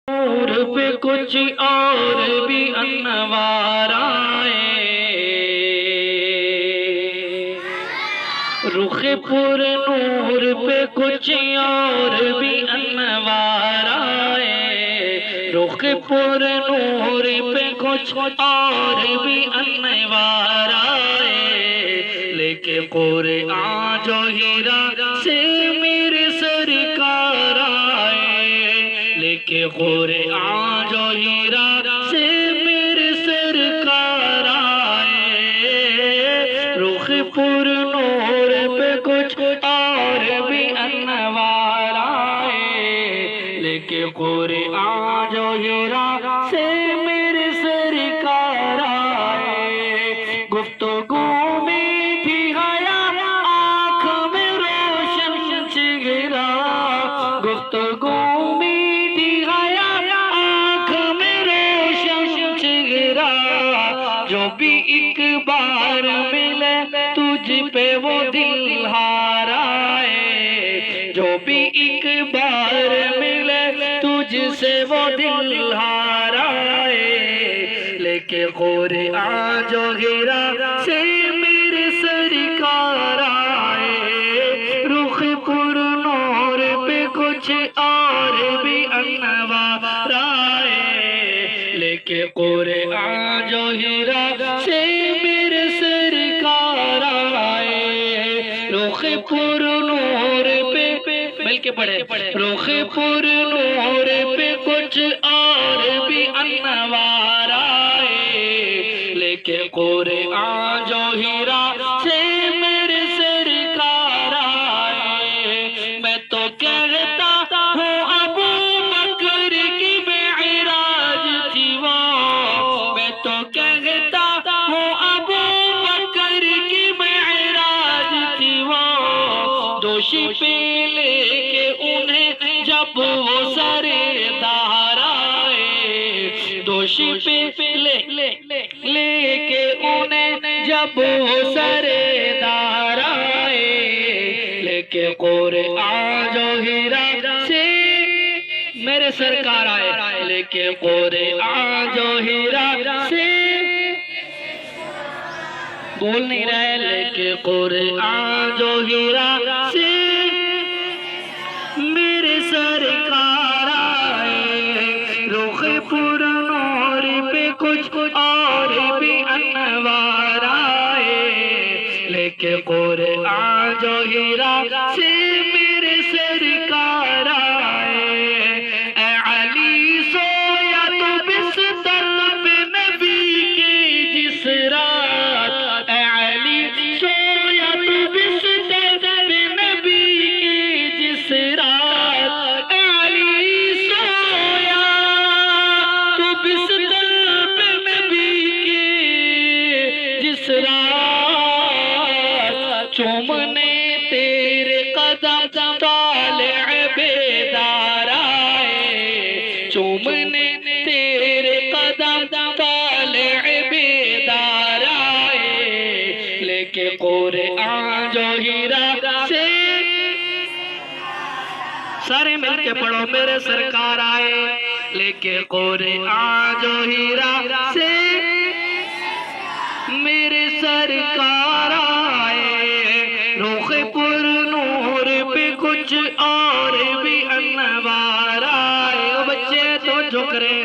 नूर पे कुछ और भी अनवार आए, रुखे पुर नूर पे कुछ और भी अनवार आए, रुखे पुर नूर पे कुछ और भी अनवार आए, लेके कुरान जो हीरा से मेरे सरकार आए, लेके कुरान जो हीरा से मेरे सरकार आए, रुख पुर नूर पे कुछ और भी अनवार आए, लेके कुरान जो हीरा से मेरे सरकार आए, गुफ्तगू में थी हया आँख में रोशन चेहरा, गुफ्तगू में थी हया आँख में रोशन चेहरा, जो भी एक बार मिले तुझ पे वो दिल हार आए, जो भी एक बार मिले तुझसे वो दिल हार आए, लेके कुरान जो हीरा से मेरे सरकार आए, रुख पुर नूर पे कुछ और भी अनवार आए, लेके कुरान जो हीरा से मेरे सरकार आए, रुख पुर नूर पे मिलके पढ़े, रुख पुर नूर पे कुछ और भी अनवार आए, लेके कुरान जो हीरा से मेरे सरकार आए, मैं तो कहता हूँ अबू बकर की मेराज थी वो, मैं तो कहता हूँ अबू बकर की मेराज थी वो, दोषी पे लेके उन्हें जब वो सरेदार आए, दोषी पे लेके उन्हें जब वो सरेदार आए, लेके कुरान जो हीरा से मेरे सरकार आए, लेके कुरान जो हीरा से बोल नहीं रहे, लेके कुरान जो हीरा से मेरे सरकार आए, रुख पुर नूर पे कुछ और भी अनवार आए, लेके कुरान जो हीरा से मेरे सरकार आए, ऐ अली सोया तो बिस्तर पे नबी के जिस रात, ऐ अली सोया तो बिस्तर पे नबी के जिस रात, ऐ अली सोया तो बिस्तर पे नबी के जिस रात, चूमने तेरे कदम ताले बेदार आए, चूमने तेरे कदम ताले बेदार आए, लेके कुरान जो हीरा से सारे मिलके पढ़ो मेरे सरकार आए, लेके कुरान जो हीरा से मेरे सरकार आए, रुख पुर नूर पे कुछ और भी अनवार आए, ओ बच्चे तो झुक रहे,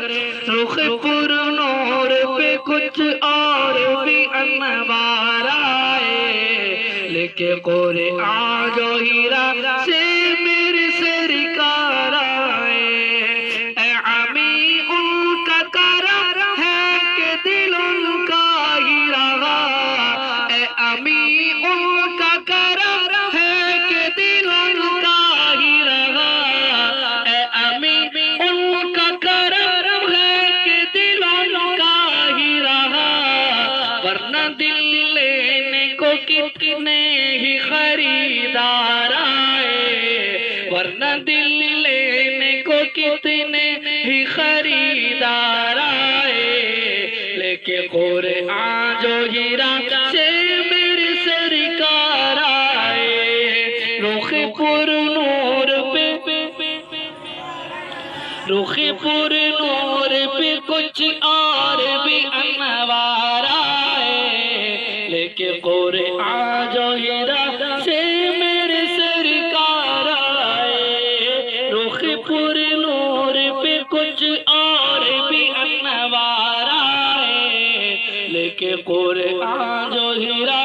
रुख पुर नूर पे कुछ और भी अनवार आए, लेके कुरान जो हीरा से मेरे सरकार आए, ऐ अमी उनका करम है कि दिल उनका ही रहा, ऐ अमी उनका करम है कि दिल उनका ही रहा, ऐ अमी उनका करम है कि दिल उनका ही रहा, वरना दिल लेने को कितने ही खरीदार आए, वरना दिल लेने को कितने ही खरीदार आए, लेके कुरान जो हीरा से मेरे सरकार आए, रुख पुर नूर पे रुखे पुर नूर पे कुछ और भी अनवार आए, लेके कुरान जो हीरा से मेरे सरकार आए। रुखे पुर नूर पे कुछ और भी अनवार आए, लेके कुरान जो हीरा